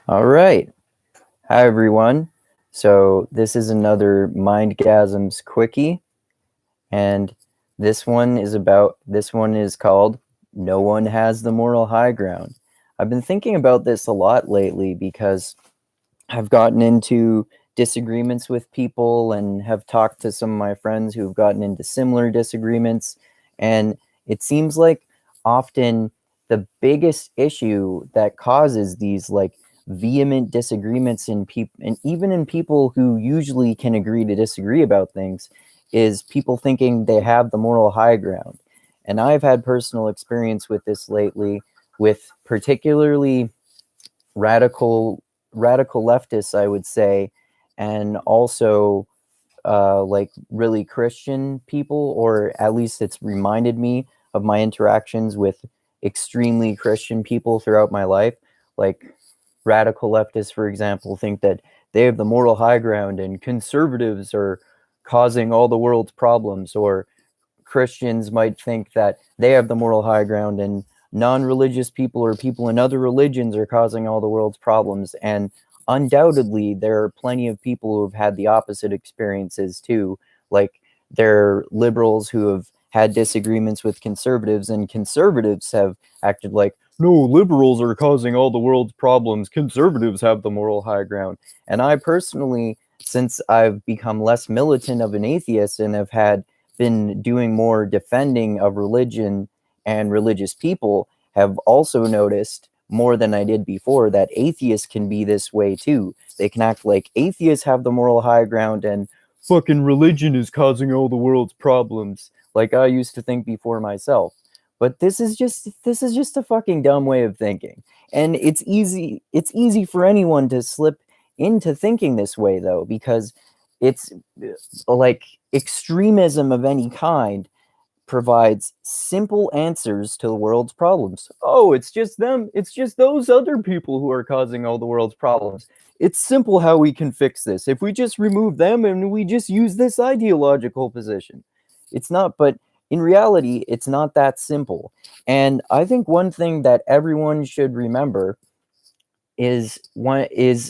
All right. Hi, everyone. So, this is another Mindgasms Quickie, and this one is called No One Has the Moral High Ground. I've been thinking about this a lot lately because I've gotten into disagreements with people and have talked to some of my friends who've gotten into similar disagreements. And it seems like often the biggest issue that causes these vehement disagreements in people, and even in people who usually can agree to disagree about things, is people thinking they have the moral high ground. And I've had personal experience with this lately, with particularly radical radical leftists, I would say, and also really Christian people, or at least it's reminded me of my interactions with extremely Christian people throughout my life. Like radical leftists, for example, think that they have the moral high ground and conservatives are causing all the world's problems, or Christians might think that they have the moral high ground and non-religious people or people in other religions are causing all the world's problems. And undoubtedly, there are plenty of people who have had the opposite experiences too. Like there are liberals who have had disagreements with conservatives, and conservatives have acted like, no, liberals are causing all the world's problems. Conservatives have the moral high ground. And I personally, since I've become less militant of an atheist and have had been doing more defending of religion and religious people, have also noticed more than I did before that atheists can be this way too. They can act like atheists have the moral high ground and fucking religion is causing all the world's problems, like I used to think before myself. But this is just a fucking dumb way of thinking. And it's easy for anyone to slip into thinking this way though, because it's like extremism of any kind provides simple answers to the world's problems. Oh, it's just them. It's just those other people who are causing all the world's problems. It's simple how we can fix this. If we just remove them and we just use this ideological position. It's not, but in reality, it's not that simple. And I think one thing that everyone should remember is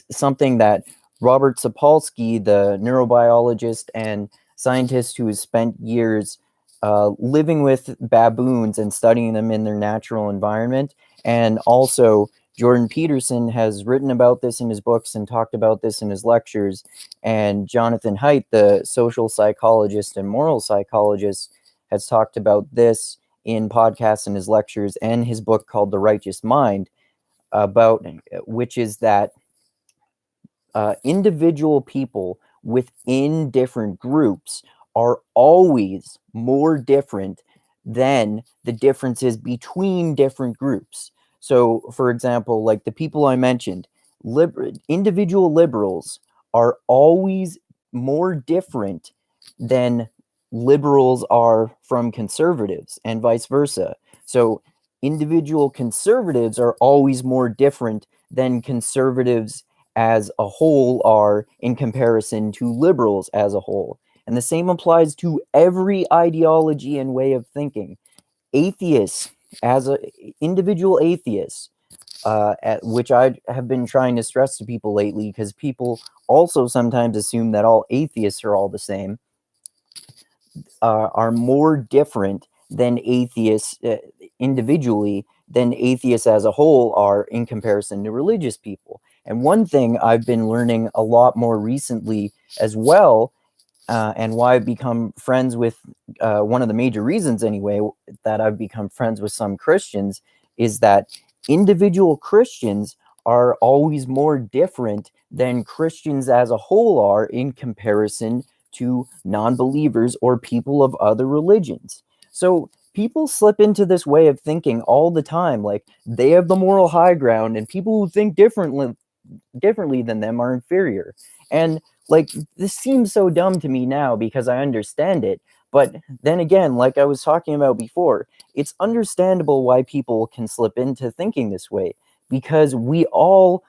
something that Robert Sapolsky, the neurobiologist and scientist who has spent years living with baboons and studying them in their natural environment, and also Jordan Peterson has written about this in his books and talked about this in his lectures, and Jonathan Haidt, the social psychologist and moral psychologist, has talked about this in podcasts and his lectures and his book called The Righteous Mind, about which is that individual people within different groups are always more different than the differences between different groups. So, for example, like the people I mentioned, individual liberals are always more different than liberals are from conservatives, and vice versa. So, individual conservatives are always more different than conservatives as a whole are in comparison to liberals as a whole. And the same applies to every ideology and way of thinking. Atheists, as a individual atheists, which I have been trying to stress to people lately, because people also sometimes assume that all atheists are all the same, are more different than atheists individually than atheists as a whole are in comparison to religious people. And one thing I've been learning a lot more recently as well, and why I've become friends with one of the major reasons, anyway, that I've become friends with some Christians is that individual Christians are always more different than Christians as a whole are in comparison to non-believers or people of other religions. So people slip into this way of thinking all the time, like they have the moral high ground and people who think differently than them are inferior. And like this seems so dumb to me now because I understand it, but then again, like I was talking about before, it's understandable why people can slip into thinking this way, because we all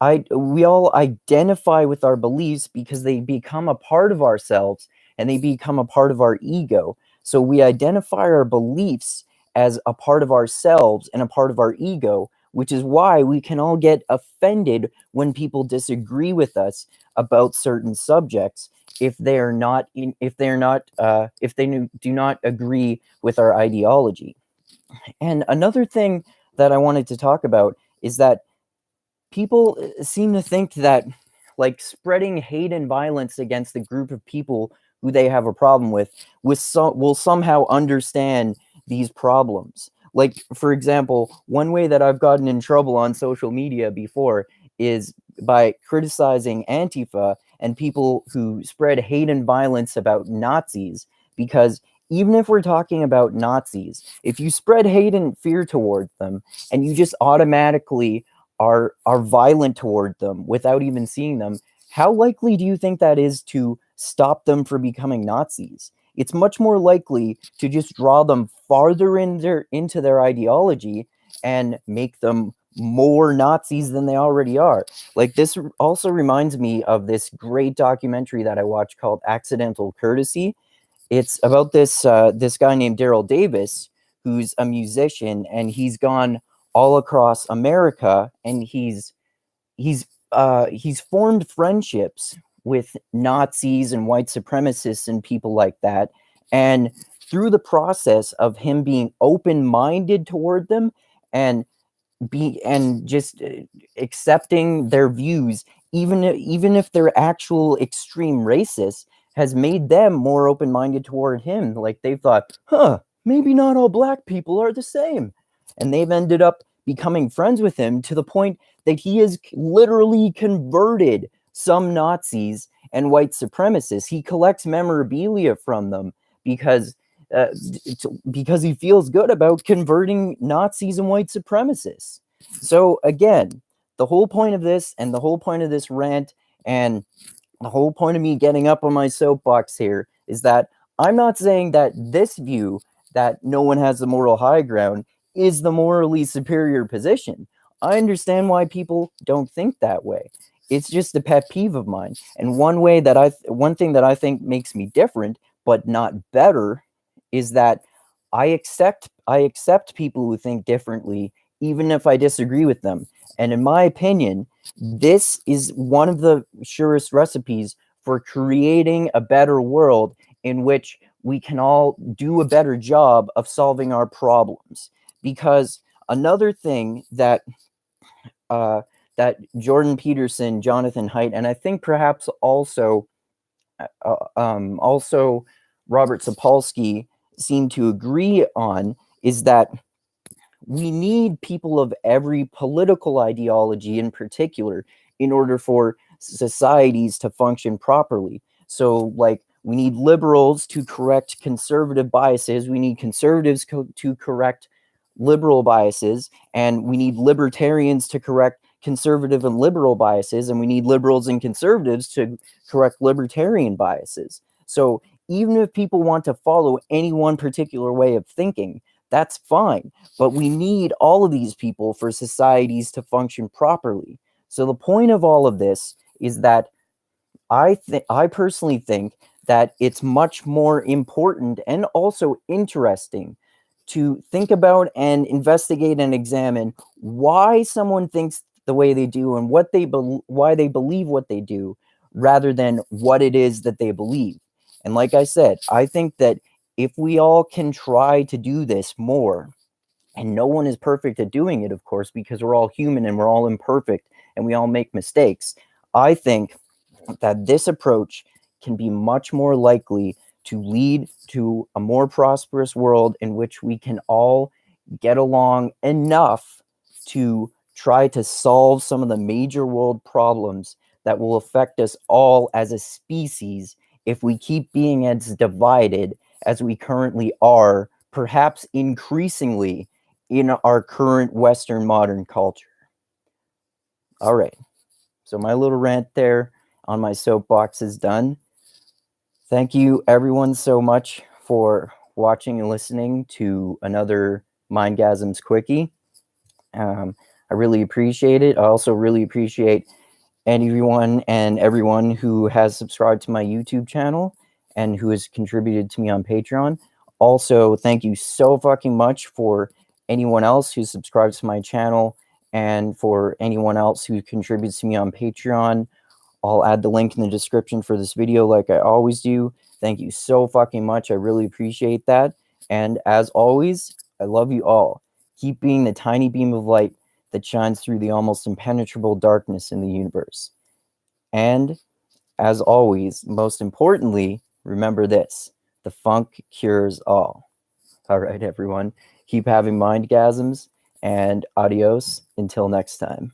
identify with our beliefs because they become a part of ourselves and they become a part of our ego. So we identify our beliefs as a part of ourselves and a part of our ego, which is why we can all get offended when people disagree with us about certain subjects if they are not in, if they're not if they do not agree with our ideology. And another thing that I wanted to talk about is that people seem to think that like spreading hate and violence against the group of people who they have a problem with will somehow understand these problems. Like, for example, one way that I've gotten in trouble on social media before is by criticizing Antifa and people who spread hate and violence about Nazis, because even if we're talking about Nazis, if you spread hate and fear towards them and you just automatically are violent toward them without even seeing them, how likely do you think that is to stop them from becoming Nazis? It's much more likely to just draw them farther into their ideology and make them more Nazis than they already are. Like, this also reminds me of this great documentary that I watched called Accidental Courtesy. It's about this guy named Daryl Davis, who's a musician, and he's gone all across America, and he's formed friendships with Nazis and white supremacists and people like that. And through the process of him being open-minded toward them and just accepting their views, even if they're actual extreme racists, has made them more open-minded toward him. Like, they've thought, maybe not all black people are the same, and they've ended up becoming friends with him to the point that he has literally converted some Nazis and white supremacists. He collects memorabilia from them because uh, because he feels good about converting Nazis and white supremacists. So again, the whole point of this, and the whole point of this rant, and the whole point of me getting up on my soapbox here, is that I'm not saying that this view, that no one has the moral high ground, is the morally superior position. I understand why people don't think that way. It's just a pet peeve of mine. And one thing that I think makes me different, but not better, is that I accept people who think differently, even if I disagree with them. And in my opinion, this is one of the surest recipes for creating a better world in which we can all do a better job of solving our problems. Because another thing uh, that Jordan Peterson, Jonathan Haidt, and I think perhaps also Robert Sapolsky seem to agree on, is that we need people of every political ideology in particular in order for societies to function properly. So, like, we need liberals to correct conservative biases, we need conservatives to correct liberal biases, and we need libertarians to correct conservative and liberal biases, and we need liberals and conservatives to correct libertarian biases. So, even if people want to follow any one particular way of thinking, that's fine. But we need all of these people for societies to function properly. So the point of all of this is that I personally think that it's much more important and also interesting to think about and investigate and examine why someone thinks the way they do and why they believe what they do, rather than what it is that they believe. And like I said, I think that if we all can try to do this more, and no one is perfect at doing it, of course, because we're all human and we're all imperfect and we all make mistakes, I think that this approach can be much more likely to lead to a more prosperous world in which we can all get along enough to try to solve some of the major world problems that will affect us all as a species if we keep being as divided as we currently are, perhaps increasingly in our current Western modern culture. All right. So my little rant there on my soapbox is done. Thank you, everyone, so much for watching and listening to another Mindgasms Quickie. I really appreciate it. I also really appreciate anyone and everyone who has subscribed to my YouTube channel and who has contributed to me on Patreon. Also, thank you so fucking much for anyone else who subscribes to my channel And for anyone else who contributes to me on Patreon, I'll add the link in the description for this video like I always do. Thank you so fucking much. I really appreciate that. And as always, I love you all. Keep being the tiny beam of light that shines through the almost impenetrable darkness in the universe. And as always, most importantly, remember this: the funk cures all. All right, everyone. Keep having mindgasms, and adios until next time.